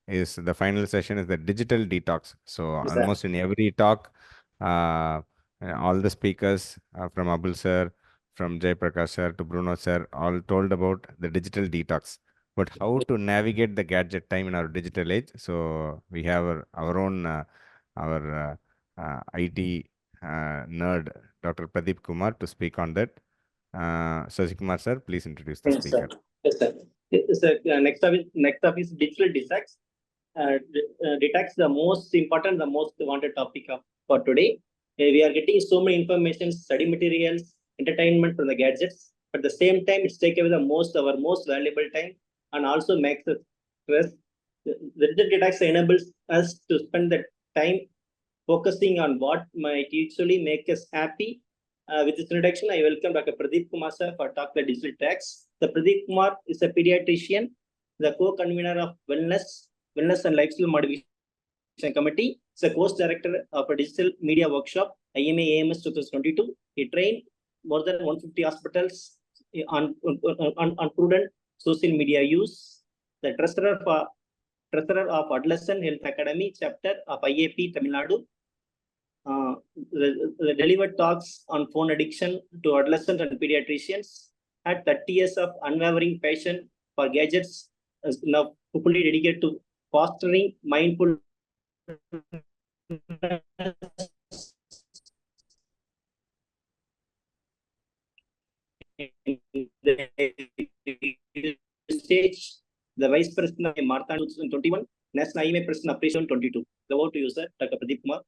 is the final session is the digital detox. So Yes, sir. almost in every talk, all the speakers from Abul sir, from Jay Prakash sir to Bruno sir, all told about the digital detox. But how to navigate the gadget time in our digital age? So we have our own our IT nerd, Dr. Pradeep Kumar, to speak on that. Sajikumar sir, please introduce the Yes, sir. speaker. Yes, sir. Yes, sir. Next up is digital detox. Detox the most important, the most wanted topic for today. We are getting so many information, study materials, entertainment from the gadgets. But at the same time, it's take away our most valuable time and also makes us stress. The digital detox enables us to spend the time focusing on what might usually make us happy. With this introduction, I welcome Dr. Pradeep Kumar sir for talk the digital tax. The Pradeep Kumar is a pediatrician, the co-convener of Wellness and Lifestyle Modification Committee. He's a course director of a digital media workshop, IMA AMS 2022. He trained more than 150 hospitals on prudent social media use. The treasurer of Adolescent Health Academy chapter of IAP Tamil Nadu. The delivered talks on phone addiction to adolescents and pediatricians, had 30 years of unwavering passion for gadgets, now fully dedicated to fostering mindful stage. The Vice President of Martha 2021, National IMA President Appreciation 22. The over to you, sir, Dr. Pradeep Kumar.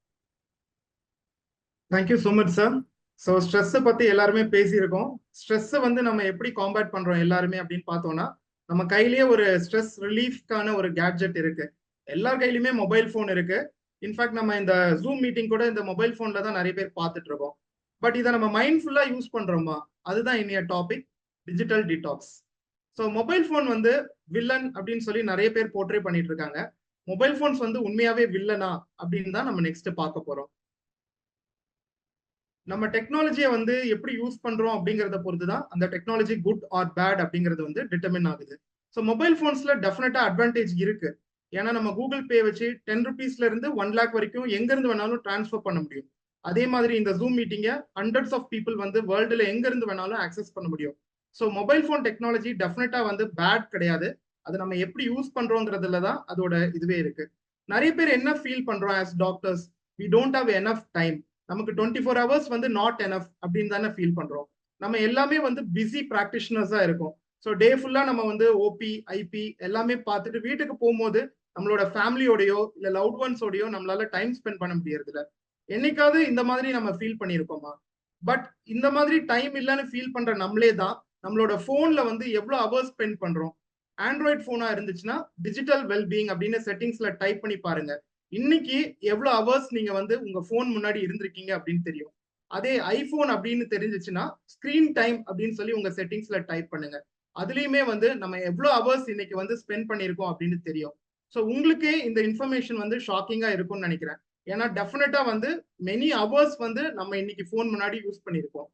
Thank you so much, sir. So ஸ்ட்ரெஸ்ஸை பற்றி எல்லாருமே பேசியிருக்கோம். ஸ்ட்ரெஸ்ஸை வந்து நம்ம எப்படி combat பண்ணுறோம் எல்லாருமே அப்படின்னு பார்த்தோம்னா, நம்ம கையிலேயே ஒரு ஸ்ட்ரெஸ் ரிலீஃப்கான ஒரு கேட்ஜெட் இருக்கு. எல்லார் கையிலுமே மொபைல் ஃபோன் இருக்கு. இன்ஃபேக்ட் நம்ம இந்த ஜூம் மீட்டிங் கூட இந்த மொபைல் ஃபோனில் தான் நிறைய பேர் பார்த்துட்டு இருக்கோம். பட் இதை நம்ம மைண்ட்ஃபுல்லாக யூஸ் பண்ணுறோமா, அதுதான் இன்னைய topic, digital detox. So mobile phone வந்து வில்லன் அப்படின்னு சொல்லி நிறைய பேர் போர்ட்ரே பண்ணிட்டு இருக்காங்க. மொபைல் ஃபோன்ஸ் வந்து உண்மையாவே வில்லனா அப்படின்னு தான் நம்ம நெக்ஸ்ட் பார்க்க போறோம். நம்ம டெக்னாலஜியை வந்து எப்படி யூஸ் பண்றோம் அப்படிங்கிறத பொறுத்து தான் அந்த டெக்னாலஜி குட் ஆர் பேட் அப்படிங்கிறது வந்து டிட்டர்மின் ஆகுது. ஸோ மொபைல் ஃபோன்ஸ்ல டெஃபினட்டா அட்வான்டேஜ் இருக்கு. ஏன்னா நம்ம கூகுள் பே வச்சு 10 rupeesல இருந்து 1 lakh வரைக்கும் எங்க இருந்து வேணாலும் டிரான்ஸ்ஃபர் பண்ண முடியும். அதே மாதிரி இந்த ஜூம் மீட்டிங்கை ஹண்ட்ரட்ஸ் ஆஃப் பீப்புள் வந்து வேர்ல்டுல எங்க இருந்து வேணாலும் ஆக்சஸ் பண்ண முடியும். ஸோ மொபைல் ஃபோன் டெக்னாலஜி டெஃபினட்டா வந்து பேட் கிடையாது. அது நம்ம எப்படி யூஸ் பண்றோங்கிறதுல தான் அதோட இதுவே இருக்கு. நிறைய பேர் என்ன ஃபீல் பண்றோம் as doctors, we don't have enough time, நமக்கு 24 hours வந்து நாட் எனஃப் அப்படின்னு தானே ஃபீல் பண்றோம். நம்ம எல்லாமே வந்து பிஸி ப்ராக்டிஷனர்ஸா இருக்கும். ஸோ டே ஃபுல்லா நம்ம வந்து ஓபி ஐபி எல்லாமே பார்த்துட்டு வீட்டுக்கு போகும்போது நம்மளோட ஃபேமிலியோடையோ இல்லை லவ்ட் ஒன்ஸோடையோ நம்மளால டைம் ஸ்பெண்ட் பண்ண முடியறது இல்லை. என்னைக்காவது இந்த மாதிரி நம்ம ஃபீல் பண்ணியிருக்கோமா? பட் இந்த மாதிரி டைம் இல்லைன்னு ஃபீல் பண்ற நம்மளே தான் நம்மளோட ஃபோன்ல வந்து எவ்வளோ ஹவர்ஸ் ஸ்பெண்ட் பண்றோம். ஆண்ட்ராய்ட் ஃபோனா இருந்துச்சுன்னா டிஜிட்டல் வெல்பீயிங் அப்படின்னு செட்டிங்ஸ்ல டைப் பண்ணி பாருங்க. இன்னைக்கு எவ்வளவு ஹவர்ஸ் நீங்க வந்து உங்க போன் முன்னாடி இருந்திருக்கீங்க அப்படின்னு தெரியும். அதே ஐபோன் அப்படின்னு தெரிஞ்சிச்சுன்னா ஸ்கிரீன் டைம் அப்படின்னு சொல்லி உங்க செட்டிங்ஸ்ல டைப் பண்ணுங்க. அதுலயுமே வந்து நம்ம எவ்வளவு ஹவர்ஸ் இன்னைக்கு வந்து ஸ்பெண்ட் பண்ணிருக்கோம் அப்படின்னு தெரியும். ஸோ உங்களுக்கே இந்த இன்ஃபர்மேஷன் வந்து ஷாக்கிங்கா இருக்கும்னு நினைக்கிறேன். ஏன்னா டெஃபினட்டா வந்து மெனி ஹவர்ஸ் வந்து நம்ம இன்னைக்கு போன் முன்னாடி யூஸ் பண்ணிருக்கோம்.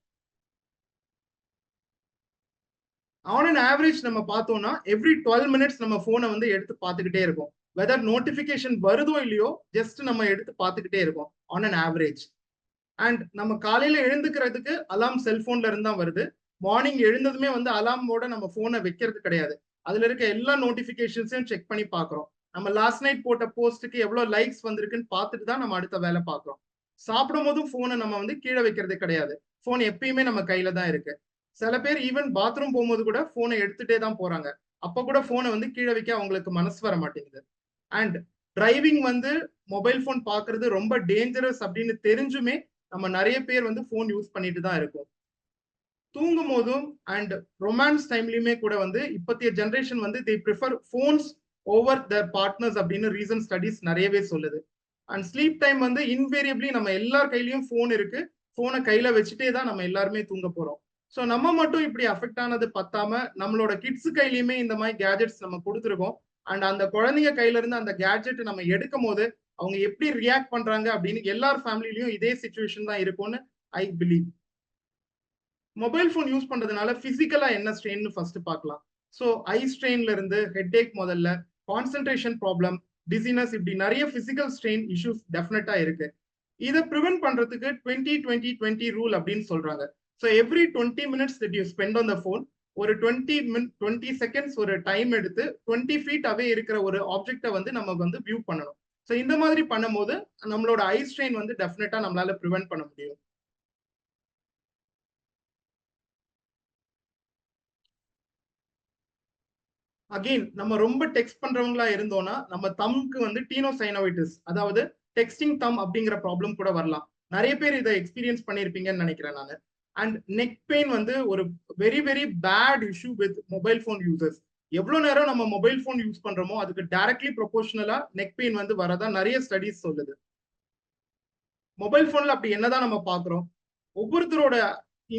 ஆன் அன் ஆவரேஜ் நம்ம பார்த்தோம்னா எவ்ரி 12 minutes நம்ம போனை வந்து எடுத்து பார்த்துக்கிட்டே இருக்கோம். வெதர் நோட்டிபிகேஷன் வருதோ இல்லையோ ஜஸ்ட் நம்ம எடுத்து பார்த்துக்கிட்டே இருக்கோம் ஆன் அன் ஆவரேஜ். அண்ட் நம்ம காலையில எழுந்துக்கிறதுக்கு அலாம் செல்போன்ல இருந்து தான் வருது. மார்னிங் எழுந்ததுமே வந்து அலாமோட நம்ம போனை வைக்கிறது கிடையாது. அதுல இருக்க எல்லா நோட்டிபிகேஷன்ஸையும் செக் பண்ணி பார்க்குறோம். நம்ம லாஸ்ட் நைட் போட்ட போஸ்ட்டுக்கு எவ்வளவு லைக்ஸ் வந்திருக்குன்னு பார்த்துட்டு தான் நம்ம அடுத்த வேலை பார்க்குறோம். சாப்பிடும் போதும் போனை நம்ம வந்து கீழே வைக்கிறது கிடையாது. போன் எப்பயுமே நம்ம கையில தான் இருக்கு. சில பேர் ஈவன் பாத்ரூம் போகும்போது கூட போனை எடுத்துட்டே தான் போறாங்க. அப்ப கூட போனை வந்து கீழே வைக்க அவங்களுக்கு மனசு வர மாட்டேங்குது. அண்ட் டிரைவிங் வந்து மொபைல் போன் பாக்குறது ரொம்ப டேஞ்சரஸ் அப்படின்னு தெரிஞ்சுமே நம்ம நிறைய பேர் வந்து போன் யூஸ் பண்ணிட்டு தான் இருக்கோம். தூங்கும் போதும் அண்ட் ரொமான்ஸ் டைம்லயுமே கூட வந்து இப்பத்திய ஜென்ரேஷன் வந்து they prefer phones over their partners அப்படின்னு ரீசன் ஸ்டடிஸ் நிறையவே சொல்லுது. அண்ட் ஸ்லீப் டைம் வந்து இன்வேரியபிளி நம்ம எல்லார் கையிலயும் போன் இருக்கு. போனை கையில வச்சுட்டே தான் நம்ம எல்லாருமே தூங்க போறோம். ஸோ நம்ம மட்டும் இப்படி அஃபெக்ட் ஆனது பத்தாம நம்மளோட கிட்ஸ் கையிலயுமே இந்த மாதிரி கேஜெட்ஸ் நம்ம கொடுத்துருக்கோம். அண்ட் அந்த குழந்தைங்க கையில இருந்து அந்த கேட்ஜெட் நம்ம எடுக்கும் போது அவங்க எப்படி ரியாக்ட் பண்றாங்க அப்படின்னு எல்லார் ஃபேமிலிலையும் இதே சிச்சுவேஷன் தான் இருக்கும்னு I believe. Mobile phone use பண்றதுனால பிசிக்கலா என்ன ஸ்ட்ரெயின் ஃபர்ஸ்ட் பார்க்கலாம். ஸோ ஐ ஸ்ட்ரெயின்ல இருந்து ஹெட் ஏக் முதல்ல, கான்சென்ட்ரேஷன் ப்ராப்ளம், டிசினஸ், இப்படி நிறைய பிசிக்கல் ஸ்ட்ரெயின் இஷ்யூஸ் டெஃபினட்டா இருக்கு. இதை ப்ரிவென்ட் பண்றதுக்கு 20-20-20 ரூல் அப்படின்னு சொல்றாங்க. So every 20 minutes that you spend on the phone, ஒரு 20 செகண்ட்ஸ் ஒரு டைம் எடுத்து 20 feet அவே இருக்கிற ஒரு ஆப்ஜெக்டை வந்து நம்ம வந்து வியூ பண்ணணும். ஸோ இந்த மாதிரி பண்ணும்போது நம்மளோட ஐ ஸ்ட்ரெயின் வந்து டெஃபினட்டா நம்மளால ப்ரிவென்ட் பண்ண முடியும். அகெயின் நம்ம ரொம்ப டெக்ஸ்ட் பண்றவங்களா இருந்தோம்னா நம்ம தம்க்கு வந்து டீனோசைனோவைட்டிஸ், அதாவது டெக்ஸ்டிங் தம் அப்படிங்கிற ப்ராப்ளம் கூட வரலாம். நிறைய பேர் இதை எக்ஸ்பீரியன்ஸ் பண்ணிருப்பீங்கன்னு நினைக்கிறேன் நான். அண்ட் நெக் பெயின் வந்து ஒரு very very bad issue with mobile phone users. எவ்வளவு நேரம் நம்ம மொபைல் ஃபோன் யூஸ் பண்றோமோ அதுக்கு டைரக்ட்லி ப்ரொபோர்ஷனலா நெக் பெயின் வந்து வரதா நிறைய ஸ்டடிஸ் சொல்லுது. மொபைல் போன்ல அப்படி என்னதான் நம்ம பாக்குறோம், ஒவ்வொருத்தரோட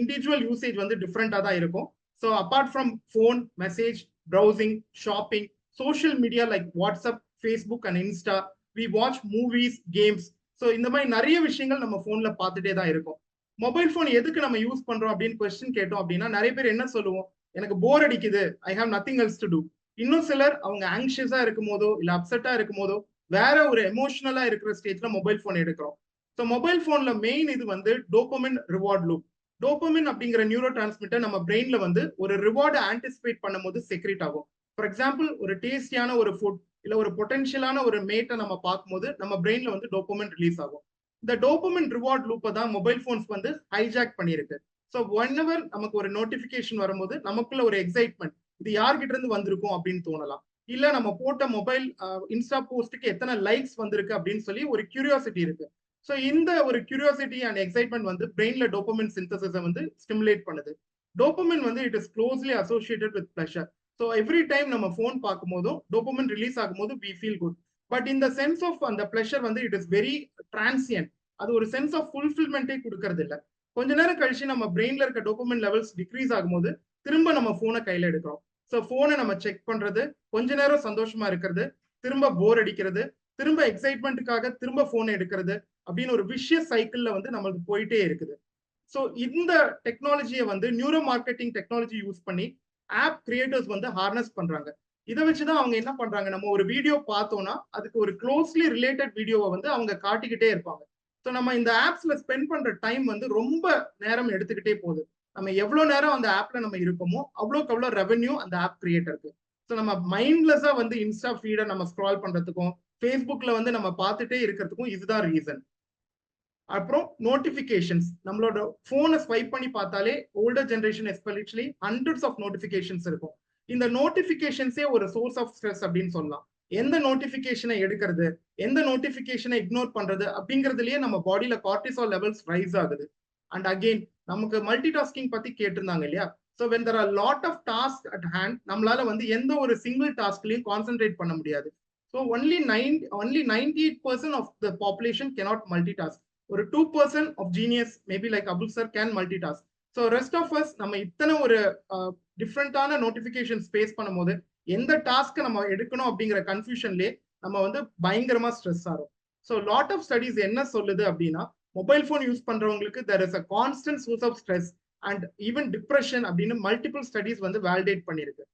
இண்டிவிஜுவல் யூசேஜ் வந்து டிஃப்ரெண்டா தான் இருக்கும். So apart from phone, message, browsing, shopping, social media like WhatsApp, Facebook and Insta, we watch movies, games. So இந்த மாதிரி நிறைய விஷயங்கள் நம்ம போன்ல பார்த்துட்டே தான் இருக்கும். மொபைல் போன் எதுக்கு நம்ம யூஸ் பண்றோம் அப்படின்னு கொஸ்டின் கேட்டோம் அப்படின்னா நிறைய பேர் என்ன சொல்லுவோம், எனக்கு போர் அடிக்குது, I have nothing else to do. இன்னும் சிலர் அவங்க ஆங்ஷியஸா இருக்கும் போதோ இல்ல அப்செட்டா இருக்கும் போதோ வேற ஒரு எமோஷனலா இருக்கிற ஸ்டேஜ்ல மொபைல் போன் எடுக்கிறோம். ஸோ மொபைல் போன்ல மெயின் இது வந்து டோபமின் ரிவார்ட் லூப். டோபமின் அப்படிங்கிற நியூரோ டிரான்ஸ்மிட்டர் நம்ம பிரெயின்ல வந்து ஒரு ரிவார்டு ஆன்டிசிபேட் பண்ணும்போது செக்ரேட் ஆகும். ஃபார் எக்ஸாம்பிள் ஒரு டேஸ்டியான ஒரு ஃபுட் இல்ல ஒரு பொட்டன்ஷியலான ஒரு மேட்டை நம்ம பார்க்கும்போது நம்ம பிரெயின்ல வந்து டோபமின் ரிலீஸ் ஆகும். இந்த டோபமின் ரிவார்ட் லூப்பை தான் மொபைல் போன்ஸ் வந்து ஹைஜாக் பண்ணியிருக்கு. ஸோ ஒன்எவர் நமக்கு ஒரு நோட்டிபிகேஷன் வரும்போது நமக்குள்ள ஒரு எக்ஸைட்மெண்ட், இது யார்கிட்ட இருந்து வந்திருக்கும் அப்படின்னு தோணலாம். இல்ல நம்ம போட்ட மொபைல் இன்ஸ்டா போஸ்ட்டுக்கு எத்தனை லைக்ஸ் வந்திருக்கு அப்படின்னு சொல்லி ஒரு கியூரியாசிட்டி இருக்கு. ஸோ இந்த ஒரு கியூரியாசிட்டி அண்ட் எக்ஸைட்மெண்ட் வந்து பிரெயின்ல டோபமின் சிந்தசிஸை வந்து ஸ்டிமுலேட் பண்ணுது. டோபமின் வந்து it is closely associated with pleasure. So every time நம்ம ஃபோன் பார்க்கும்போதும் டோபமின் ரிலீஸ் ஆகும்போது வி ஃபீல் குட். பட் இந்த சென்ஸ் ஆஃப் அந்த பிளஷர் வந்து இட் இஸ் வெரி டிரான்சியன்ட். அது ஒரு சென்ஸ் ஆஃப் ஃபுல்ஃபில்மெண்ட்டே கொடுக்கறது இல்லை. கொஞ்ச நேரம் கழிச்சு நம்ம பிரெயின்ல இருக்க டோபமின் லெவல்ஸ் டிக்ரீஸ் ஆகும்போது திரும்ப நம்ம போனை கையில எடுக்கிறோம். ஸோ போனை நம்ம செக் பண்றது, கொஞ்ச நேரம் சந்தோஷமா இருக்கிறது, திரும்ப போர் அடிக்கிறது, திரும்ப எக்ஸைட்மெண்ட்டுக்காக திரும்ப போனை எடுக்கிறது அப்படின்னு ஒரு விஷியஸ் சைக்கிள்ல வந்து நம்மளுக்கு போயிட்டே இருக்குது. ஸோ இந்த டெக்னாலஜியை வந்து நியூரோ மார்க்கெட்டிங் டெக்னாலஜி யூஸ் பண்ணி ஆப் கிரியேட்டர்ஸ் வந்து ஹார்னஸ் பண்றாங்க. இதை வச்சுதான் அவங்க என்ன பண்றாங்க, நம்ம ஒரு வீடியோ பார்த்தோம்னா அதுக்கு ஒரு க்ளோஸ்லி ரிலேட்டட் வீடியோவை வந்து அவங்க காட்டிக்கிட்டே இருப்பாங்க. ஸோ நம்ம இந்த ஆப்ஸ்ல ஸ்பெண்ட் பண்ற டைம் வந்து ரொம்ப நேரம் எடுத்துக்கிட்டே போகுது. நம்ம எவ்வளவு நேரம் அந்த ஆப்ல நம்ம இருக்கோமோ அவ்வளோக்கு அவ்வளோ ரெவென்யூ அந்த ஆப் கிரியேட்டருக்கு. ஸோ நம்ம மைண்ட்லெஸ்ஸா வந்து இன்ஸ்டா ஃபீடை நம்ம ஸ்க்ரால் பண்றதுக்கும் ஃபேஸ்புக்ல வந்து நம்ம பார்த்துட்டே இருக்கிறதுக்கும் இதுதான் ரீசன். அப்புறம் நோட்டிபிகேஷன்ஸ், நம்மளோட போனை ஸ்வைப் பண்ணி பார்த்தாலே older generation especially hundreds of notifications இருக்கும். இந்த நோட்டிபிகேஷன்ஸே ஒரு சோர்ஸ் ஆஃப் ஸ்ட்ரெஸ் அப்படின்னு சொல்லலாம். எந்த நோட்டிபிகேஷனை எடுக்கிறது, எந்த நோட்டிபிகேஷனை இக்னோர் பண்றது அப்படிங்கிறதுலயே நம்ம பாடியில கார்டிசால் லெவல்ஸ் ரைஸ் ஆகுது. அண்ட் அகெயின் நமக்கு மல்டி டாஸ்கிங் பத்தி கேட்டிருந்தாங்க இல்லையா. So when there are lot of task at hand, நம்மளால வந்து எந்த ஒரு சிங்கிள் டாஸ்க்லயும் கான்சென்ட்ரேட் பண்ண முடியாது. So only 98% of the population cannot multitask. ஒரு 2% of genius maybe like Abul sir can multitask. So rest of us நம்ம இத்தனை ஒரு டிஃப்ரெண்டான நோட்டிபிகேஷன் ஸ்பேஸ் பண்ணும்போது எந்த டாஸ்க்கை நம்ம எடுக்கணும் அப்படிங்கிற கன்ஃபியூஷன்லேயே நம்ம வந்து பயங்கரமா ஸ்ட்ரெஸ் ஆகும். ஸோ லாட் ஆஃப் ஸ்டடிஸ் என்ன சொல்லுது அப்படின்னா மொபைல் ஃபோன் யூஸ் பண்றவங்களுக்கு there is a constant source of stress and even depression அப்படின்னு மல்டிபிள் ஸ்டடிஸ் வந்து வேலிடேட் பண்ணிருக்கு.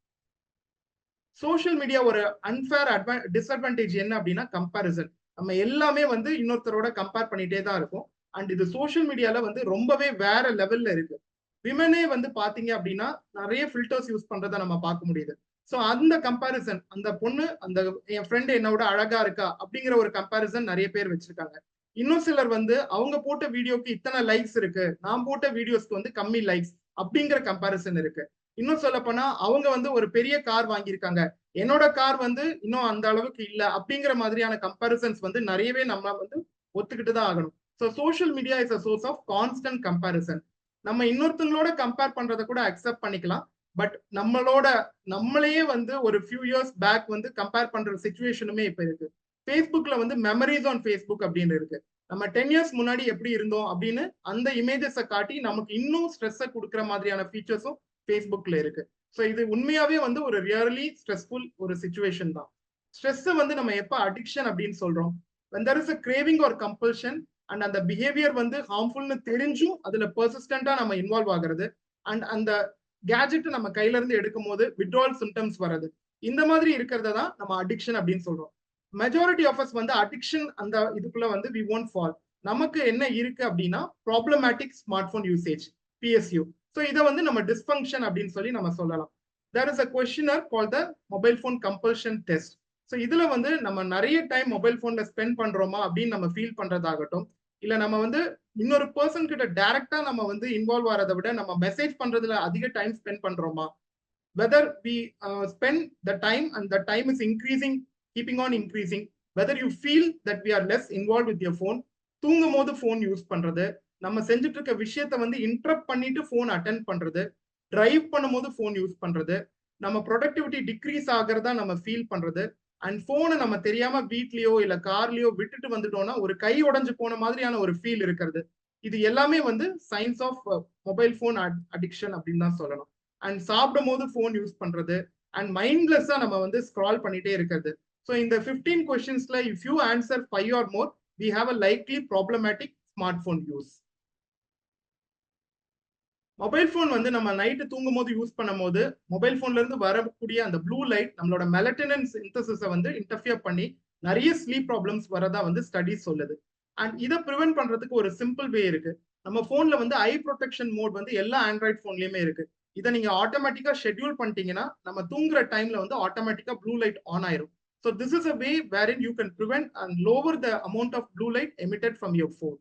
சோஷியல் மீடியா ஒரு அன்ஃபேர் டிஸ்அட்வான்டேஜ் என்ன அப்படின்னா கம்பேரிசன். நம்ம எல்லாமே வந்து இன்னொருத்தரோட கம்பேர் பண்ணிட்டே தான் இருக்கும். அண்ட் இது சோஷியல் மீடியால வந்து ரொம்பவே வேற லெவல்ல இருக்கு. விமனே வந்து பாத்தீங்க அப்படின்னா நிறைய ஃபில்டர்ஸ் யூஸ் பண்றதை நம்ம பார்க்க முடியுது. ஸோ அந்த கம்பேரிசன், அந்த பொண்ணு அந்த என் ஃப்ரெண்டு என்னோட அழகா இருக்கா அப்படிங்கிற ஒரு கம்பேரிசன் நிறைய பேர் வச்சிருக்காங்க. இன்னும் சிலர் வந்து அவங்க போட்ட வீடியோக்கு இத்தனை லைக்ஸ் இருக்கு, நான் போட்ட வீடியோஸ்க்கு வந்து கம்மி லைக்ஸ் அப்படிங்கிற கம்பேரிசன் இருக்கு. இன்னும் சொல்ல போனா அவங்க வந்து ஒரு பெரிய கார் வாங்கியிருக்காங்க, என்னோட கார் வந்து இன்னும் அந்த அளவுக்கு இல்ல அப்படிங்கிற மாதிரியான கம்பேரிசன்ஸ் வந்து நிறையவே நம்ம வந்து ஒத்துக்கிட்டு தான் ஆகணும். So social media is a source of constant comparison. நம்ம இன்னொருத்தங்களோட கம்பேர் பண்றதை கூட அக்செப்ட் பண்ணிக்கலாம். பட் நம்மளையே வந்து ஒரு ஃபியூ இயர்ஸ் பேக் வந்து கம்பேர் பண்ற சிச்சுவேஷனுமே இப்ப இருக்கு. ஃபேஸ்புக்ல வந்து மெமரிஸ் ஆன் ஃபேஸ்புக் அப்படின்னு இருக்கு. நம்ம 10 இயர்ஸ் முன்னாடி எப்படி இருந்தோம் அப்படின்னு அந்த இமேஜஸை காட்டி நமக்கு இன்னும் ஸ்ட்ரெஸ்ஸை கொடுக்குற மாதிரியான ஃபீச்சர்ஸும் ஃபேஸ்புக்ல இருக்கு. ஸோ இது உண்மையாவே வந்து ஒரு ரியர்லி ஸ்ட்ரெஸ்ஃபுல் ஒரு சிச்சுவேஷன் தான். ஸ்ட்ரெஸ்ஸை வந்து நம்ம எப்ப அடிக்ஷன் அப்படின்னு சொல்றோம், when there is a craving or compulsion and அந்த பிஹேவியர் வந்து ஹார்ம்ஃபுல்னு தெரிஞ்சும் அதுல பெர்சிஸ்டண்டா நம்ம இன்வால்வ் ஆகுறது, அண்ட் அந்த கேஜெட் நம்ம கையில இருந்து எடுக்கும் போது வித்ட்ராவல் சிம்டம்ஸ் வர்றது, இந்த மாதிரி இருக்கிறத தான் நம்ம அடிக்ஷன் அப்படின்னு சொல்றோம். மெஜாரிட்டி ஆஃப் அஸ் வந்து அடிக்ஷன் அந்த இதுக்குள்ள வந்து வி ஒன்ட் ஃபால். நமக்கு என்ன இருக்கு அப்படின்னா problematic smart phone usage, PSU. So இதை வந்து நம்ம டிஸ்ஃபங்க்ஷன் அப்படின்னு சொல்லி நம்ம சொல்லலாம். There is a questionnaire called the mobile phone compulsion test. So இதுல வந்து நம்ம நிறைய டைம் மொபைல் போன்ல ஸ்பெண்ட் பண்றோமா அப்படின்னு நம்ம ஃபீல் பண்றதாகட்டும், இல்ல நம்ம வந்து இன்னொரு பர்சன் கிட்ட டைரக்டா நம்ம வந்து இன்வால்வ் ஆறதை விட நம்ம மெசேஜ் பண்றதுல அதிக டைம் ஸ்பெண்ட் பண்றோமா, whether we spend the time and the time is increasing, keeping on increasing, whether you feel that we are less involved with your phone, தூங்கும் போது phone யூஸ் பண்றது, நம்ம செஞ்சுட்டு இருக்க விஷயத்தை வந்து இன்டரப்ட் பண்ணிட்டு phone அட்டென்ட் பண்றது, டிரைவ் பண்ணும்போது phone யூஸ் பண்றது, நம்ம ப்ரொடக்டிவிட்டி டிக்ரீஸ் ஆகிறதா நம்ம ஃபீல் பண்றது, அண்ட் போனை நம்ம தெரியாம வீட்லயோ இல்ல கார்லயோ விட்டுட்டு வந்துட்டோம்னா ஒரு கை உடைஞ்சு போன மாதிரியான ஒரு ஃபீல் இருக்கிறது, இது எல்லாமே வந்து signs of mobile phone addiction அப்படின்னு தான் சொல்லணும். அண்ட் சாப்பிடும் போது போன் யூஸ் பண்றது, அண்ட் மைண்ட்லெஸ்ஸா நம்ம வந்து ஸ்க்ரால் பண்ணிட்டே இருக்கிறது. ஸோ இந்த 15 கொஸ்டின்ஸ்ல if you answer 5 or more, we have a likely problematic smartphone use. Mobile phone வந்து நம்ம நைட்டு தூங்கும் போது யூஸ் பண்ணும் போது மொபைல் போன்ல இருந்து வரக்கூடிய அந்த ப்ளூ லைட் நம்மளோட மெலட்டனின் சிந்தசிஸை வந்து இன்டர்ஃபியர் பண்ணி நிறைய ஸ்லீப் ப்ராப்ளம்ஸ் வரதா வந்து ஸ்டடிஸ் சொல்லுது. அண்ட் இதை ப்ரிவென்ட் பண்றதுக்கு ஒரு சிம்பிள் வே இருக்கு. நம்ம போன்ல வந்து ஐ ப்ரொடெக்ஷன் மோட் வந்து எல்லா ஆண்ட்ராய்ட் போன்லயுமே இருக்கு. இதை நீங்க ஆட்டோமேட்டிக்கா ஷெட்யூல் பண்ணிட்டீங்கன்னா நம்ம தூங்குற டைம்ல வந்து ஆட்டோமேட்டிக்கா ப்ளூ லைட் ஆன் ஆயிரும். So this is a way wherein you can prevent and lower the amount of blue light emitted from your phone.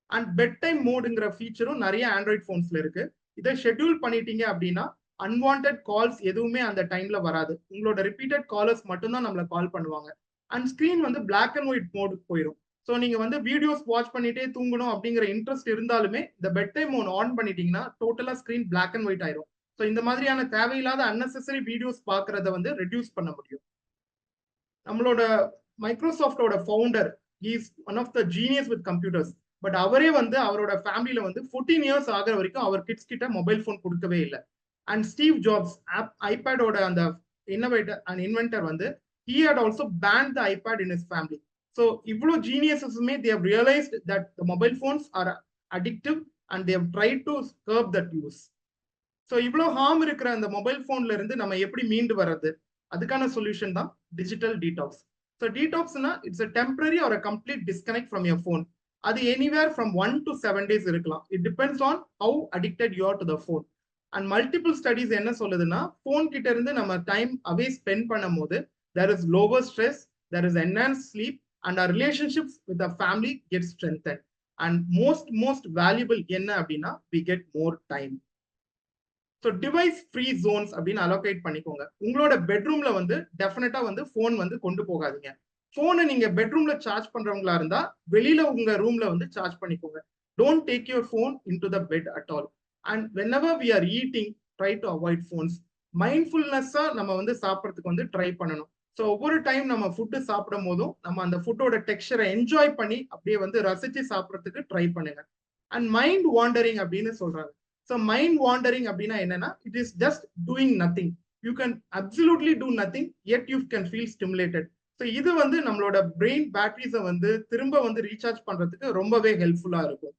And bedtime மோடுங்கிற ஃபீச்சரும் நிறைய ஆண்ட்ராய்ட் போன்ஸ்ல இருக்கு. இதை ஷெட்யூல் பண்ணிட்டீங்க அப்படின்னா அன்வான்ட் கால்ஸ் எதுவுமே அந்த டைம்ல வராது. உங்களோட ரிப்பீட்டட் காலர்ஸ் மட்டும்தான் நம்மளை கால் பண்ணுவாங்க. அண்ட் ஸ்கிரீன் வந்து பிளாக் அண்ட் ஒயிட் மோடுக்கு போயிடும். ஸோ நீங்க வந்து வீடியோஸ் வாட்ச் பண்ணிட்டே தூங்கணும் அப்படிங்கிற இன்ட்ரெஸ்ட் இருந்தாலுமே இந்த பெட் டைம் மோட் ஆன் பண்ணிட்டீங்கன்னா டோட்டலா ஸ்கிரீன் பிளாக் அண்ட் ஒயிட் ஆயிரும். ஸோ இந்த மாதிரியான தேவையில்லாத அன்னெசரி வீடியோஸ் பார்க்கறத வந்து ரெடியூஸ் பண்ண முடியும். நம்மளோட மைக்ரோசாஃப்டோட founder is one of the genius with computers. But அவரே வந்து அவரோட ஃபேமிலியில வந்து 14 இயர்ஸ் ஆகிற வரைக்கும் அவர் கிட்ஸ் கிட்ட மொபைல் போன் கொடுக்கவே இல்லை. அண்ட் ஸ்டீவ் ஜாப்ஸ் ஐபேடோட அந்த இன்னோவேட்டர் அண்ட் இன்வென்டர் வந்து he had also banned the iPad in his family. So இவ்வளோ ஜீனியஸஸுமே they have realized that the mobile phones are addictive and they have tried to curb that use. So இவ்வளோ harm இருக்கிற அந்த mobile போன்ல இருந்து நம்ம எப்படி மீண்டு வர்றது, அதுக்கான சொல்யூஷன் தான் டிஜிட்டல் டீடாக்ஸ். ஸோ டீடாக்ஸ்னா it's a temporary or a complete disconnect from your phone. அது எனிவேர் ஃப்ரம் 1 to 7 days இருக்கலாம். It depends on how addicted you are to the phone. And multiple studies என்ன சொல்லுதுன்னா phone கிட்ட இருந்து நம்ம time அவே spend பண்ணும் போது there is lower stress, there is enhanced sleep, and our relationships with our family get strengthened. And most valuable என்ன அப்படின்னா we get more time. So device free Jones அப்படின்னு அலோகேட் பண்ணிக்கோங்க. உங்களோட பெட்ரூம்ல வந்து டெஃபினட்டா வந்து ஃபோன் வந்து கொண்டு போகாதீங்க. போனை நீங்க பெட்ரூம்ல சார்ஜ் பண்றவங்களா இருந்தா வெளியில உங்க ரூம்ல வந்து சார்ஜ் பண்ணிக்கோங்க. Don't take your phone into the bed at all. And whenever we are eating, try to avoid phones. மைண்ட்ஃபுல்னஸா நம்ம வந்து சாப்பிட்றதுக்கு வந்து ட்ரை பண்ணணும். ஸோ ஒவ்வொரு டைம் நம்ம ஃபுட்டு சாப்பிடும் போதும் நம்ம அந்த ஃபுட்டோட டெக்ஸ்சரை என்ஜாய் பண்ணி அப்படியே வந்து ரசிச்சு சாப்பிட்றதுக்கு ட்ரை பண்ணுங்க. அண்ட் மைண்ட் வாண்டரிங் அப்படின்னு சொல்றாங்க. ஸோ மைண்ட் வாண்டரிங் அப்படின்னா என்னன்னா it is just doing nothing. You can absolutely two nothing yet you can feel stimulated. So இது வந்து நம்மளோட பிரெயின் பேட்டரிஸை வந்து திரும்ப வந்து ரீசார்ஜ் பண்றதுக்கு ரொம்பவே ஹெல்ப்ஃபுல்லா இருக்கும்.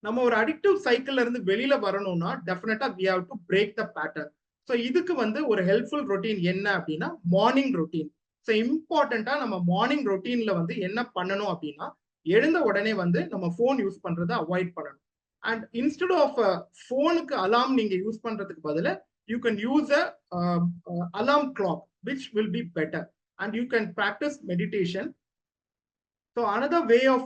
நம்ம ஒரு அடிக்டிவ் சைக்கிள்ல இருந்து வெளியில வரணும்னா டெஃபினட்டா we have to break the pattern. So இதுக்கு வந்து ஒரு ஹெல்ப்ஃபுல் ரொட்டீன் என்ன அப்படின்னா மார்னிங் ரொட்டீன். ஸோ இம்பார்ட்டண்டா நம்ம மார்னிங் ரொட்டீன்ல வந்து என்ன பண்ணணும் அப்படின்னா எழுந்த உடனே வந்து நம்ம ஃபோன் யூஸ் பண்றதை அவாய்ட் பண்ணணும். அண்ட் இன்ஸ்டெட் ஆஃப் ஃபோனுக்கு அலாம் நீங்க யூஸ் பண்றதுக்கு பதிலா you can use a Alam clock which will be better. And you can practice meditation. So another way of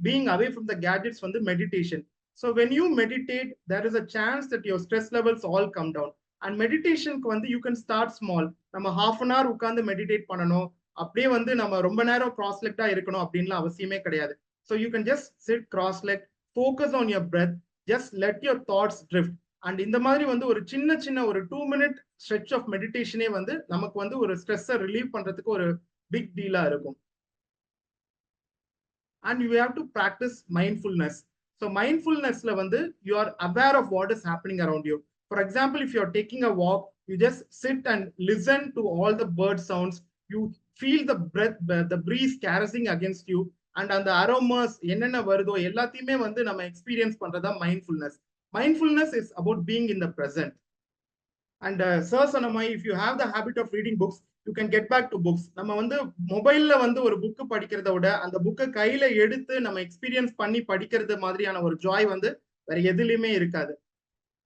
being away from the gadgets from the meditation. So when you meditate, there is a chance that your stress levels all come down. And meditation you can start small. நம்ம half an hour உட்கார்ந்து meditate பண்ணணும், அப்படியே வந்து நம்ம ரொம்ப நேரம் cross legged இருக்கணும் அப்படின்லாம் அவசியமே கிடையாது. So you can just sit cross legged, focus on your breath, just let your thoughts drift. And இந்த மாதிரி வந்து ஒரு சின்ன ஒரு 2 minute ஸ்ட்ரெச் ஆஃப் மெடிடேஷனே வந்து நமக்கு வந்து ஒரு ஸ்ட்ரெஸ்ஸை ரிலீவ் பண்றதுக்கு ஒரு பிக் டீலா இருக்கும். And you have to practice mindfulness. So மைண்ட்ஃபுல்னஸ்ல வந்து you are aware of what is happening around you. For example, if you are taking a walk, you just sit and listen to all the bird sounds. You feel the breath, the breeze caressing against you. And அந்த aromas என்னென்ன வருதோ எல்லாத்தையுமே வந்து நம்ம experience பண்றதா mindfulness. Mindfulness is about being in the present. And Sir Sanamai, if you have the habit of reading books, you can get back to books. நம்ம வந்து மொபைல்ல வந்து ஒரு புக்கு படிக்கிறத விட அந்த புக்கை கையில எடுத்து நம்ம எக்ஸ்பீரியன்ஸ் பண்ணி படிக்கிறது மாதிரியான ஒரு ஜாய் வந்து வேற எதுலையுமே இருக்காது.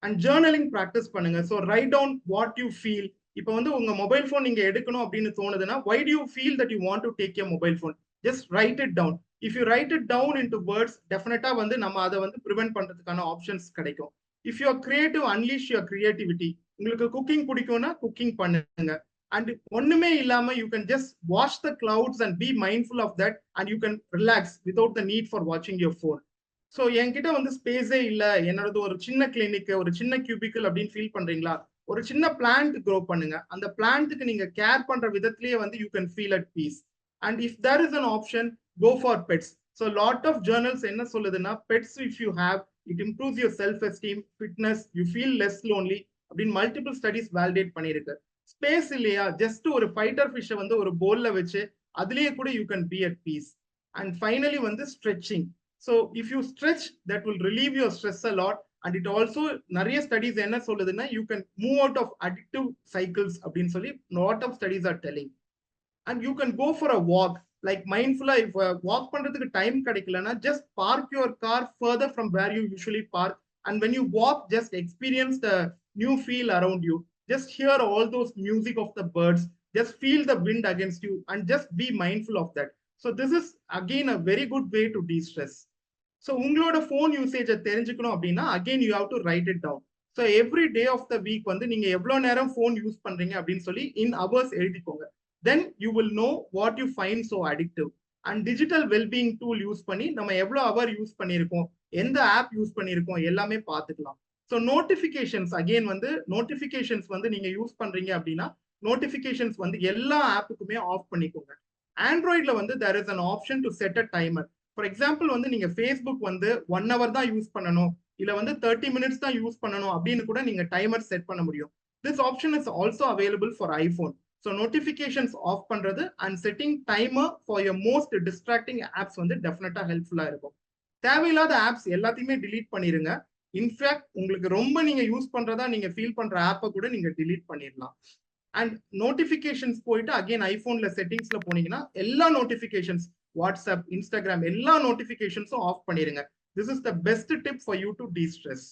அண்ட் ஜேர்னலிங் ப்ராக்டிஸ் பண்ணுங்க. So write down what you feel. இப்போ வந்து உங்க மொபைல் ஃபோன் நீங்க எடுக்கணும் அப்படின்னு தோணுதுன்னா, why do you feel that you want to take your mobile phone? Just write it down. If you write it down into words, டெஃபினட்டா வந்து நம்ம அதை வந்து ப்ரிவென்ட் பண்றதுக்கான ஆப்ஷன்ஸ் கிடைக்கும். If you are creative, unleash your creativity. உங்களுக்கு cooking பிடிக்கும்னா cooking பண்ணுங்க. அண்ட் ஒண்ணுமே இல்லாம you can just watch the clouds and be mindful of that and you can relax without the need for வாட்சிங் யுவர் ஃபோன். ஸோ என்கிட்ட வந்து ஸ்பேஸே இல்லை, என்னோடது ஒரு சின்ன கிளினிக், ஒரு சின்ன கியூபிக்கல் அப்படின்னு ஃபீல் பண்றீங்களா, ஒரு சின்ன பிளான்ட் க்ரோ பண்ணுங்க. அந்த பிளான்ட்டுக்கு நீங்க கேர் பண்ற விதத்திலேயே வந்து you can feel at peace. And if there is an option, go for pets. So lot of journals என்ன சொல்லுதுன்னா, pets if you have, it improves your self esteem, fitness, you feel less lonely அப்படின்னு multiple studies validate பண்ணியிருக்கு. Space இல்லையா, just ஒரு fighter ஃபிஷ்ஷை வந்து ஒரு போல்ல வச்சு அதுலயே கூட you can be at peace. And finally வந்து stretching. So if you stretch, that will relieve your stress a lot. And it also, நிறைய ஸ்டடிஸ் என்ன சொல்லுதுன்னா, you can move out of addictive cycles அப்படின்னு சொல்லி lot of studies are telling. And you can go for a walk, like mindful. If walk பண்றதுக்கு time கிடைக்கலன்னா, just park your car further from where you usually park. And when you walk, just experience the new feel around you. Just hear all those music of the birds. Just feel the wind against you and just be mindful of that. So this is again a very good way to de-stress. So உங்களோட phone யூசேஜை தெரிஞ்சுக்கணும் அப்படின்னா, again you have to write it down. So every day of the week வந்து நீங்க எவ்வளோ நேரம் phone use பண்றீங்க அப்படின்னு சொல்லி இன் அவர்ஸ் எழுதிக்கோங்க. Then you will know what you find so addictive. And digital wellbeing tool use பண்ணி நம்ம எவ்வளோ அவர் யூஸ் பண்ணியிருக்கோம், எந்த ஆப் யூஸ் பண்ணியிருக்கோம் எல்லாமே பார்த்துக்கலாம். ஸோ நோட்டிஃபிகேஷன்ஸ், அகெயின் வந்து நோட்டிஃபிகேஷன்ஸ் வந்து நீங்க யூஸ் பண்றீங்க அப்படின்னா, நோட்டிஃபிகேஷன்ஸ் வந்து எல்லா ஆப்புக்குமே ஆஃப் பண்ணிக்கோங்க. ஆண்ட்ராய்ட்ல வந்து there is an option to set a timer. For example வந்து நீங்க ஃபேஸ்புக் வந்து 1 hour தான் யூஸ் பண்ணணும், இல்ல வந்து 30 minutes தான் யூஸ் பண்ணணும் அப்படின்னு கூட நீங்க டைமர் செட் பண்ண முடியும். This option is also available for iPhone. So notifications off பண்றது and setting timer for your most distracting apps வந்து டெஃபினட்டா ஹெல்ப்ஃபுல்லா இருக்கும். தேவையில்லாத ஆப்ஸ் எல்லாத்தையுமே டிலீட் பண்ணிருங்க. இன்ஃபேக்ட் உங்களுக்கு ரொம்ப நீங்க யூஸ் பண்றதா நீங்க ஃபீல் பண்ற ஆப்பை கூட நீங்க டிலீட் பண்ணிடலாம். அண்ட் நோட்டிஃபிகேஷன்ஸ் போயிட்டு அகெயின் ஐபோன்ல செட்டிங்ஸ்ல போனீங்கன்னா எல்லா நோட்டிஃபிகேஷன்ஸ், வாட்ஸ்அப், இன்ஸ்டாகிராம் எல்லா நோட்டிஃபிகேஷன்ஸும் ஆஃப் பண்ணிருங்க. This is the best tip for you to de-stress.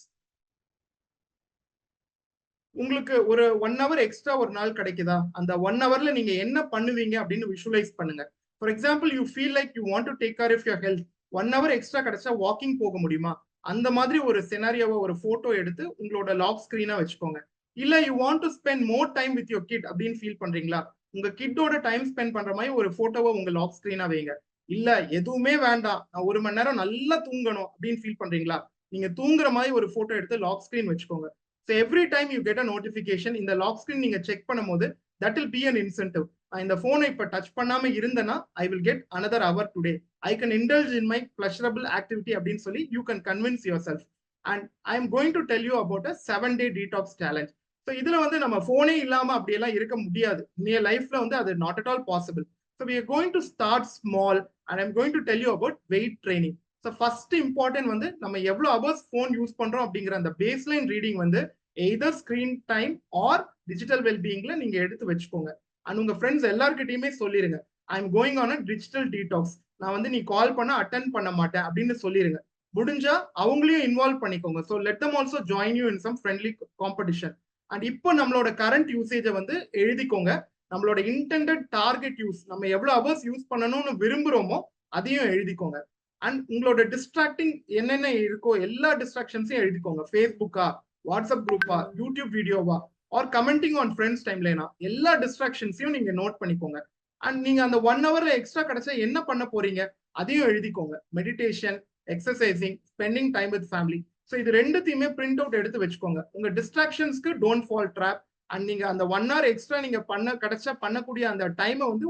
உங்களுக்கு ஒரு 1 hour எக்ஸ்ட்ரா ஒரு நாள் கிடைக்குதா, அந்த 1 hourல நீங்க என்ன பண்ணுவீங்க அப்படின்னு விஷுவலைஸ் பண்ணுங்க. For example, you feel like you want to take care of your health. 1 hour extra கிடைச்சா வாக்கிங் போக முடியுமா, அந்த மாதிரி ஒரு செனாரியோவை ஒரு போட்டோ எடுத்து உங்களோட லாக் ஸ்கிரீனா வச்சுக்கோங்க. இல்ல you want to spend more time with your kid அப்படின்னு ஃபீல் பண்றீங்களா, உங்க கிட்டோட டைம் ஸ்பெண்ட் பண்ற மாதிரி ஒரு போட்டோவை உங்க லாக் ஸ்கிரீனா வைங்க. இல்ல எதுவுமே வேண்டாம், நான் 1 மணி நேரம் நல்லா தூங்கணும் அப்படின்னு ஃபீல் பண்றீங்களா, நீங்க தூங்குற மாதிரி ஒரு போட்டோ எடுத்து லாக் ஸ்கிரீன் வச்சுக்கோங்க. So every time you get a notification in the lock screen நீங்க செக் பண்ணும்போது that will be an incentive. நான் இந்த போனை இப்ப டச் பண்ணாம இருந்தேன்னா I will get another hour today. I can indulge in my pleasurable activity அப்படின்னு சொல்லி you can convince yourself. And I am going to tell you about a 7-day detox challenge. So இதுல வந்து நம்ம போனே இல்லாம அப்படியெல்லாம் இருக்க முடியாது. இன்னைய லைஃப்ல வந்து அது not at all possible. So we are going to start small and I am going to tell you about weight training. So first important வந்து நம்ம எவ்வளவு hours phone யூஸ் பண்றோம் அப்படிங்கிற அந்த பேஸ்லைன் ரீடிங் வந்து either screen time or digital well-beingல நீங்க எடுத்து வச்சுக்கோங்க. அண்ட் உங்க ஃப்ரெண்ட்ஸ் எல்லார்கிட்டயுமே சொல்லிருங்க, I am going on a digital detox. நான் வந்து நீ கால் பண்ண அட்டென்ட் பண்ண மாட்டேன் அப்படின்னு சொல்லிருங்க. முடிஞ்சா அவங்களையும் இன்வால்வ் பண்ணிக்கோங்க. So let them also join you in some friendly competition. And இப்போ நம்மளோட கரண்ட் யூசேஜை வந்து எழுதிக்கோங்க. நம்மளோட இன்டெண்டட் டார்கெட் யூஸ், நம்ம எவ்வளவு ஹவர்ஸ் யூஸ் பண்ணணும்னு விரும்புறோமோ அதையும் எழுதிக்கோங்க. அண்ட் உங்களோட டிஸ்ட்ராக்டிங் என்னென்ன இருக்கோ எல்லா டிஸ்ட்ராக்ஷன்ஸையும் எழுதிக்கோங்க. ஃபேஸ்புக்கா, வாட்ஸ்அப் குரூப்பா, யூடியூப் வீடியோவா, ஆர் கமெண்டிங் ஆன் ஃப்ரெண்ட்ஸ் டைம்லைனா, எல்லா டிஸ்ட்ராக்ஷன்ஸையும் நீங்க நோட் பண்ணிக்கோங்க. அண்ட் நீங்க அந்த 1 hourல எக்ஸ்ட்ரா கிடைச்சா என்ன பண்ண போறீங்க அதையும் எழுதிக்கோங்க. Meditation, exercising, spending time with family. So இது ரெண்டுத்தையுமே பிரிண்ட் அவுட் எடுத்து வச்சுக்கோங்க. உங்க டிஸ்ட்ராக்ஷன்ஸ்க்கு டோன்ட் ஃபால் ட்ராப். அண்ட் நீங்க அந்த 1 hour எக்ஸ்ட்ரா நீங்க கிடைச்சா பண்ணக்கூடிய அந்த டைமை வந்து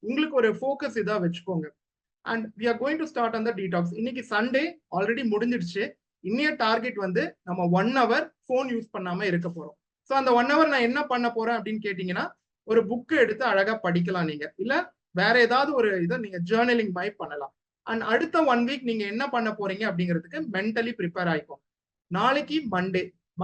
உங்களுக்கு ஒரு ஃபோக்கஸ் இதா வச்சுக்கோங்க. And we are going to start on the detox. இன்னைக்கு சண்டே ஆல்ரெடி முடிஞ்சிடுச்சு. இன்னைய டார்கெட் வந்து நம்ம 1 hour ஃபோன் யூஸ் பண்ணாம இருக்க போறோம். ஸோ அந்த 1 hour நான் என்ன பண்ண போறேன் அப்படின்னு கேட்டீங்கன்னா, ஒரு புக்கு எடுத்து அழகா படிக்கலாம். நீங்க இல்ல வேற ஏதாவது ஒரு இதை நீங்க ஜேர்னலிங் மாதிரி பண்ணலாம். அண்ட் அடுத்த 1 week நீங்க என்ன பண்ண போறீங்க அப்படிங்கிறதுக்கு மென்டலி ப்ரிப்பேர் ஆயிக்கும். நாளைக்கு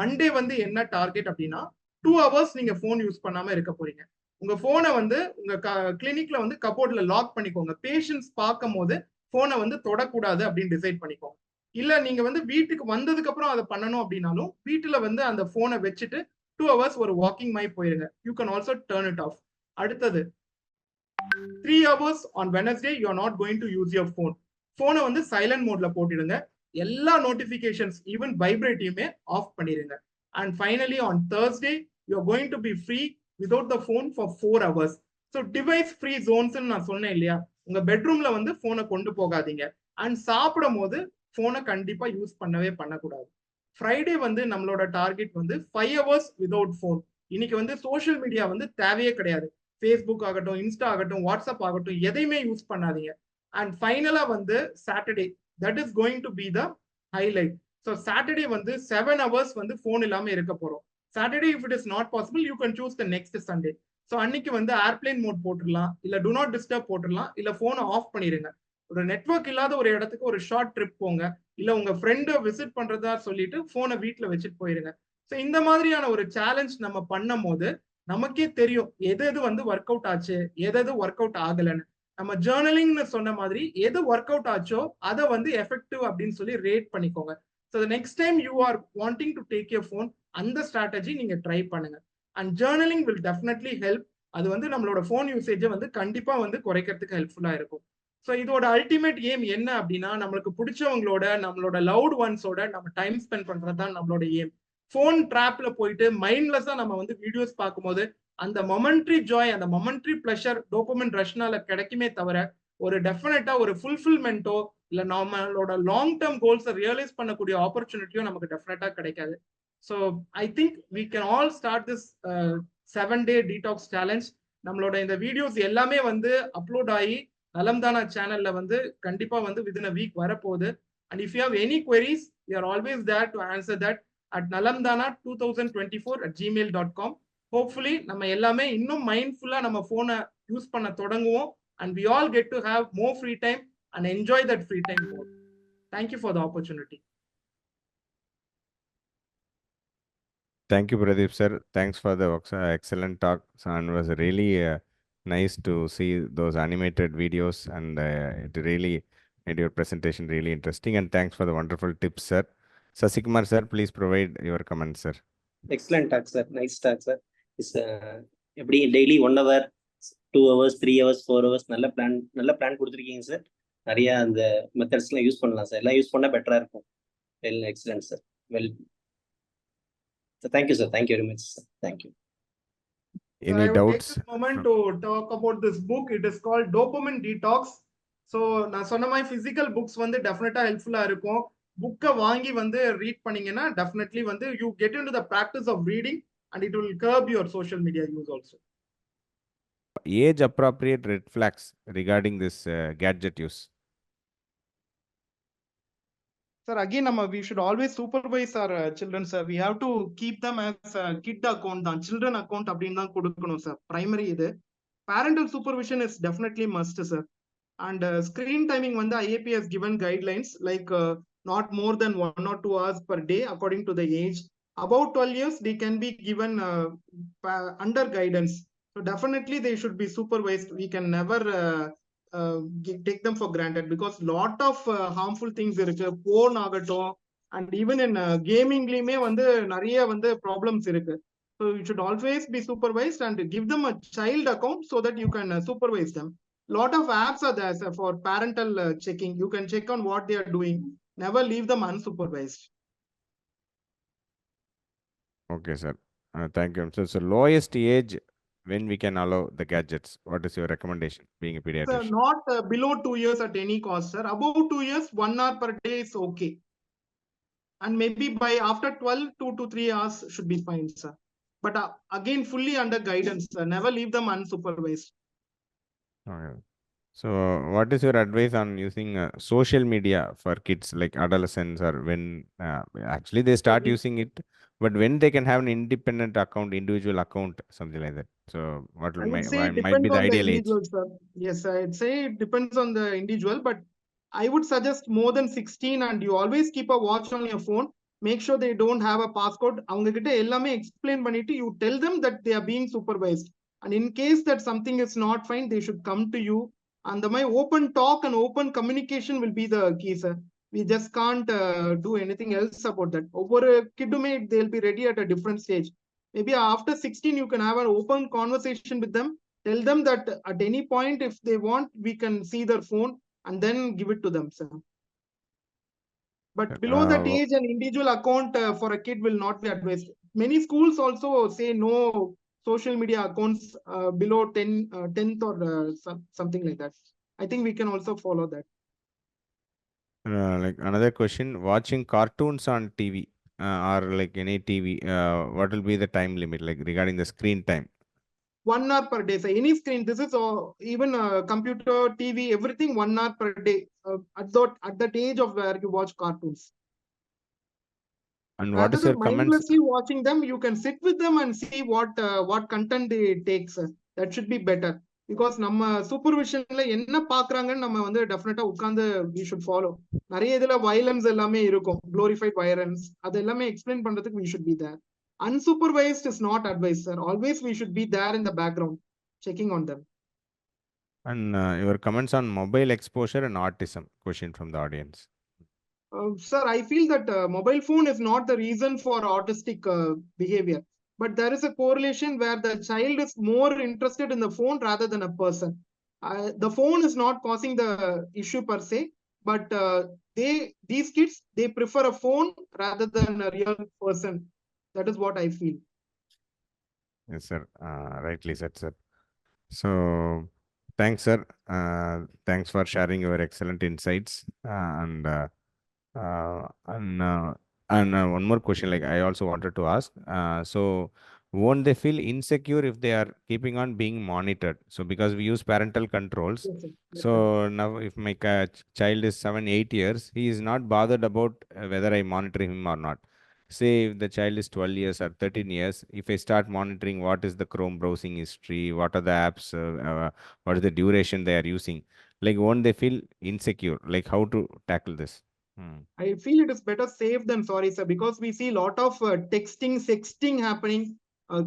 மண்டே வந்து என்ன டார்கெட் அப்படின்னா 2 hours நீங்க ஃபோன் யூஸ் பண்ணாம இருக்க போறீங்க. உங்க போனை வந்து உங்க கிளினிக்ல வந்து கபோர்ட்ல லாக் பண்ணிக்கோங்க. பேஷண்ட்ஸ் பார்க்கும் போது போனை வந்து தொடக்கூடாது அப்படின்னு டிசைட் பண்ணிக்கோங்க. இல்ல நீங்க வந்து வீட்டுக்கு வந்ததுக்கு அப்புறம் அதை பண்ணணும் அப்படின்னாலும் வீட்டுல வந்து அந்த போனை வச்சுட்டு 2 hours ஒரு வாக்கிங் மாதிரி போயிருங்க. You can also turn it of. அடுத்தது 3 hours on Wednesday you are not going to use your phone. போனை வந்து சைலண்ட் மோட்ல போட்டுடுங்க. எல்லா நோட்டிபிகேஷன்ஸ் ஈவன் வைப்ரேட்டையுமே ஆஃப் பண்ணிடுங்க. And finally on Thursday you are going to be free without the phone for 4 hours. So device free Jones நான் சொன்னேன் இல்லையா, உங்க பெட்ரூம்ல வந்து போனை கொண்டு போகாதீங்க. அண்ட் சாப்பிடும் போது போனை கண்டிப்பா யூஸ் பண்ணவே பண்ணக்கூடாது. ஃப்ரைடே வந்து நம்மளோட டார்கெட் வந்து 5 hours வித்வுட் போன். இன்னைக்கு வந்து சோஷியல் மீடியா வந்து தேவையே கிடையாது. ஃபேஸ்புக் ஆகட்டும், இன்ஸ்டா ஆகட்டும், வாட்ஸ்அப் ஆகட்டும், எதையுமே யூஸ் பண்ணாதீங்க. அண்ட் ஃபைனலா வந்து Saturday, that is going to be the highlight. So Saturday வந்து 7 hours வந்து போன் இல்லாம இருக்க போறோம். Saturday if it is not possible you can choose the next Sunday. So அன்னைக்கு வந்து ஏர்பிளைன் மோட் போட்டுடலாம், இல்ல டு நாட் டிஸ்டர்ப் போட்டுடலாம், இல்ல போனை ஆஃப் பண்ணிடுங்க. ஒரு நெட்வொர்க் இல்லாத ஒரு இடத்துக்கு ஒரு ஷார்ட் ட்ரிப் போங்க, இல்ல உங்க ஃப்ரெண்டை விசிட் பண்றதா சொல்லிட்டு போனை வீட்டுல வச்சுட்டு போயிருங்க. ஸோ இந்த மாதிரியான ஒரு சேலஞ்ச் நம்ம பண்ணும் போது நமக்கே தெரியும் எது எது வந்து ஒர்க் அவுட் ஆச்சு, எது எது ஒர்க் அவுட் ஆகலைன்னு. நம்ம ஜேர்னலிங்னு சொன்ன மாதிரி எது ஒர்க் அவுட் ஆச்சோ அதை வந்து எஃபெக்டிவ் அப்படின்னு சொல்லி ரேட் பண்ணிக்கோங்க. So next time you are wanting to take your phone, அந்த ஸ்ட்ராட்டஜி நீங்க ட்ரை பண்ணுங்க. And journaling will definitely help. அது வந்து நம்மளோட ஃபோன் யூசேஜை வந்து கண்டிப்பா வந்து குறைக்கிறதுக்கு ஹெல்ப்ஃபுல்லா இருக்கும். ஸோ இதோட அல்டிமேட் எய்ம் என்ன அப்படின்னா, நம்மளுக்கு பிடிச்சவங்களோட, நம்மளோட லவ்ட் ஒன்ஸோட நம்ம டைம் ஸ்பெண்ட் பண்றது தான் நம்மளோட எய்ம். ஃபோன் ட்ராப்ல போயிட்டு மைண்ட்லெஸ்ஸா நம்ம வந்து வீடியோஸ் பார்க்கும்போது அந்த மொமெண்ட்ரி ஜாய், அந்த மொமெண்ட்ரி பிளஷர் டோபமைன் ரஷ்னால கிடைக்குமே தவிர ஒரு டெஃபினட்டா ஒரு ஃபுல்ஃபில்மெண்ட்டோ இல்ல நம்மளோட லாங் டேர்ம் கோல்ஸை ரியலைஸ் பண்ணக்கூடிய ஆப்பர்ச்சுனிட்டியோ நமக்கு டெஃபினட்டா கிடைக்காது. So I think we can all start this 7-day detox challenge. நம்மளோட இந்த வீடியோஸ் எல்லாமே வந்து அப்லோட் ஆகி நலம்தானா சேனல்ல வந்து கண்டிப்பா வந்து வித்தின் அ வீக் வரப்போகுது. And if you have any queries, we are always there to answer that at nalamdana2024@gmail.com. Hopefully நம்ம எல்லாமே இன்னும் மைண்ட்ஃபுல்லா நம்ம போனை யூஸ் பண்ண தொடங்குவோம். And we all get to have more free time and enjoy that free time more. Thank you for the opportunity. Thank you, Pradeep sir. Thanks for the excellent talk. And it was really nice to see those animated videos, and it really made your presentation really interesting. And thanks for the wonderful tips, sir. Sasikumar sir, please provide your comments, sir. Excellent talk, sir. Nice talk, sir. It's எப்படி daily 1 hour, 2 hours, 3 hours, 4 hours நல்ல plan கொடுத்துருக்கீங்க sir. நிறைய அந்த மெத்தட்ஸ்லாம் use பண்ணலாம் sir. எல்லாம் use பண்ணால் பெட்டராக இருக்கும். Well, excellent sir. Well, thank you, sir. Thank you very much, sir. Thank you. Any I would doubts? take this moment to talk about this book. It is called Dopamine Detox. So நான் சொன்ன மாதிரி physical books வந்து டெஃபினட்டா ஹெல்ப்ஃபுல்லா இருக்கும். புக்கை வாங்கி வந்து ரீட் பண்ணீங்கன்னா டெஃபினெட்லி வந்து you get into the practice of reading and it will curb your social media use also. Age appropriate red flags regarding this gadget use. Sir, again, we should always supervise our children, sir. We have to keep them as a kid account, the children account அப்படின்னு தான் கொடுக்கணும் sir. Primary இது. Parental supervision is definitely must, sir. And screen timing வந்து IAP has given guidelines like not more than 1 or 2 hours per day according to the age. About 12 years, they can be given under guidance. So definitely they should be supervised. We can never take them for granted because lot of harmful things இருக்கு. Porn ஆகட்டும், and even in gamingலயுமே வந்து நிறைய வந்து problems இருக்கு. So you should always be supervised and give them a child account so that you can supervise them. Lot of apps are there, sir, for parental checking. You can check on what they are doing. Never leave them unsupervised. Okay, sir. Thank you. So lowest age when we can allow the gadgets. What is your recommendation, being a pediatrician? Sir, not below 2 years at any cost, sir. Above 2 years, 1 hour per day is okay. And maybe by after 12, 2 to 3 hours should be fine, sir. But again, fully under guidance, sir. Never leave them unsupervised. Okay. So what is your advice on using social media for kids like adolescents, or when actually they start using it, but when they can have an independent account, individual account, something like that? So what I would say it might be depends the on the ideal age? individual, sir. Yes, I'd say it depends on the individual, but I would suggest more than 16, and you always keep a watch on your phone. Make sure they don't have a passcode. அவங்க கிட்ட எல்லாமே explain பண்ணிட்டு you tell them that they are being supervised. And in case that something is not fine, they should come to you. And my open talk and open communication will be the key, sir. We just can't do anything else about that. Over a kid, they'll be ready at a different stage. Maybe after 16, you can have an open conversation with them. Tell them that at any point, if they want, we can see their phone and then give it to them, sir. But below that age, an individual account for a kid will not be advised. Many schools also say no social media accounts below 10th or something like that. I think we can also follow that. Like another question, watching cartoons on TV or like any TV, what will be the time limit, like regarding the screen time? 1 hour per day. So any screen, this is even computer, TV, everything 1 hour per day at that age of where you watch cartoons. And what Rather is your than comments? mindlessly watching them, you can sit with them and see what content they take, sir. That should be better. Because நம்ம சூப்பர்விஷன்ல என்ன பாக்குறாங்கன்னு நம்ம வந்து டெஃபினட்டா உட்கார்ந்து we should follow. நிறைய இதுல violence எல்லாமே இருக்கும். Glorified violence. அது எல்லாமே explain பண்றதுக்கு we should be there. Unsupervised is not advised, sir. Always we should be there in the background, checking on them. And your comments on mobile exposure and autism, question from the audience. Sir, I feel that mobile phone is not the reason for autistic behavior, but there is a correlation where the child is more interested in the phone rather than a person. The phone is not causing the issue per se, but these kids, they prefer a phone rather than a real person. That is what I feel. Yes, sir. Rightly said, sir. So, thanks, sir. Thanks for sharing your excellent insights. One more question, like I also wanted to ask. So, won't they feel insecure if they are keeping on being monitored? So, because we use parental controls. Yes, sir. Yes, sir. So now, if my child is 7, 8 years, he is not bothered about whether I monitor him or not. Say if the child is 12 years or 13 years, if I start monitoring what is the Chrome browsing history, what are the apps, what is the duration they are using, like won't they feel insecure? Like how to tackle this? I feel it is better safe than sorry, sir, because we see a lot of texting, sexting happening.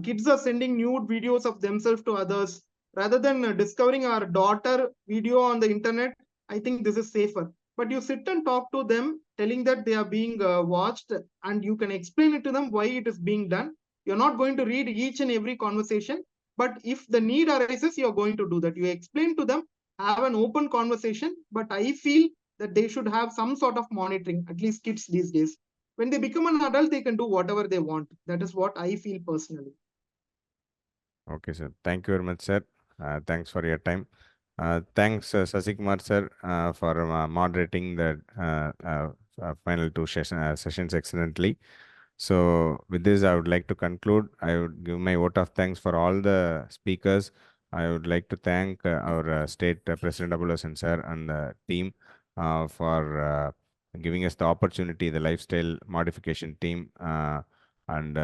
Kids are sending nude videos of themselves to others. Rather than discovering our daughter video on the internet, I think this is safer. But you sit and talk to them, telling that they are being watched, and you can explain it to them why it is being done. You're not going to read each and every conversation, but if the need arises, you're going to do that. You explain to them, have an open conversation. But I feel that they should have some sort of monitoring, at least kids these days. When they become an adult, they can do whatever they want. That is what I feel personally. Okay, sir. Thank you very much, sir. Thanks for your time. Thanks, Sasikumar, sir, for moderating the final two sessions excellently. So, with this, I would like to conclude. I would give my vote of thanks for all the speakers. I would like to thank our state President Abulasan sir and the team for giving us the opportunity, the lifestyle modification team, and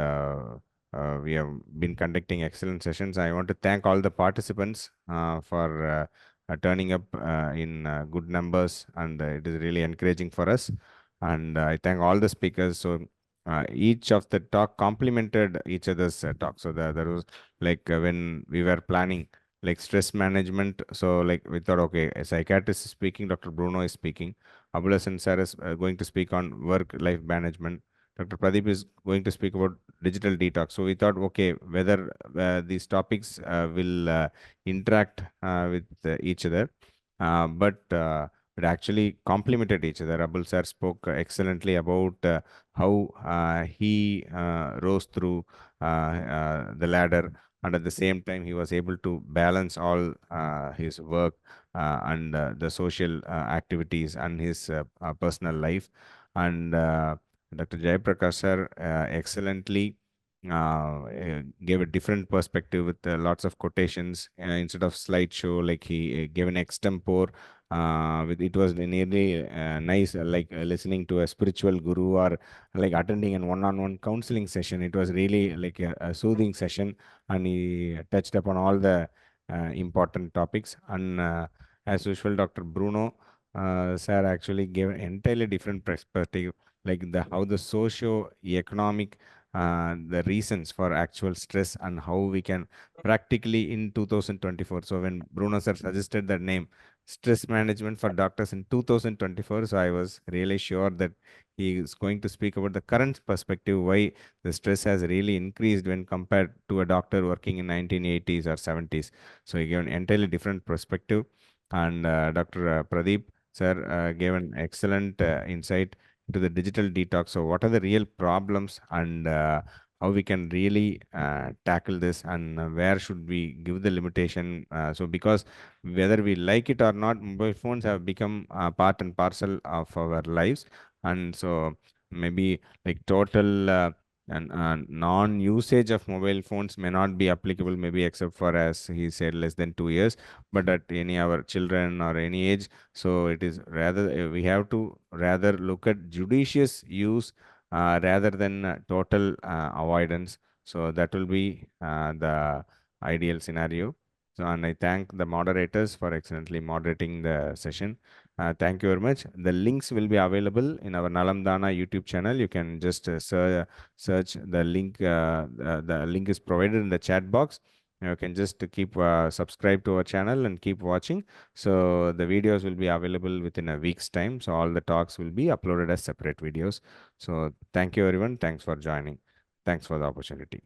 we have been conducting excellent sessions. I want to thank all the participants for turning up in good numbers, and it is really encouraging for us. And I thank all the speakers. So each of the talk complemented each other's talk. So there was like when we were planning like stress management. So like we thought, okay, a psychiatrist is speaking, Dr. Bruno is speaking, Abulasan sir is going to speak on work-life management. Dr. Pradeep is going to speak about digital detox. So we thought, okay, whether these topics will interact with each other, but it actually complemented each other. Abul sir spoke excellently about how he rose through the ladder, and at the same time he was able to balance all his work and the social activities and his personal life. And Dr. Jayaprakash sir excellently gave a different perspective with lots of quotations instead of slideshow. Like he gave an extempore. It was nearly nice, like listening to a spiritual guru or like attending an one-on-one counseling session. It was really like a soothing session, and he touched upon all the important topics. And as usual, Dr. Bruno sir actually gave an entirely different perspective, like the how the socio-economic the reasons for actual stress and how we can practically in 2024. So when Bruno sir suggested that name, stress management for doctors in 2024, so I was really sure that he is going to speak about the current perspective, why the stress has really increased when compared to a doctor working in 1980s or 70s. So he gave an entirely different perspective, and Dr. Pradeep sir gave an excellent insight into the digital detox. So what are the real problems, and how we can really tackle this, and where should we give the limitation? So because whether we like it or not, mobile phones have become part and parcel of our lives, and so maybe like total and non-usage of mobile phones may not be applicable, maybe except for, as he said, less than 2 years, but at any our children or any age. So it is rather we have to rather look at judicious use rather than total avoidance. So that will be the ideal scenario. So, and I thank the moderators for excellently moderating the session. Thank you very much. The links will be available in our Nalamdana YouTube channel. You can just search the link. The link is provided in the chat box. You can just keep subscribe to our channel and keep watching. So the videos will be available within a week's time. So all the talks will be uploaded as separate videos. So thank you everyone. Thanks for joining. Thanks for the opportunity.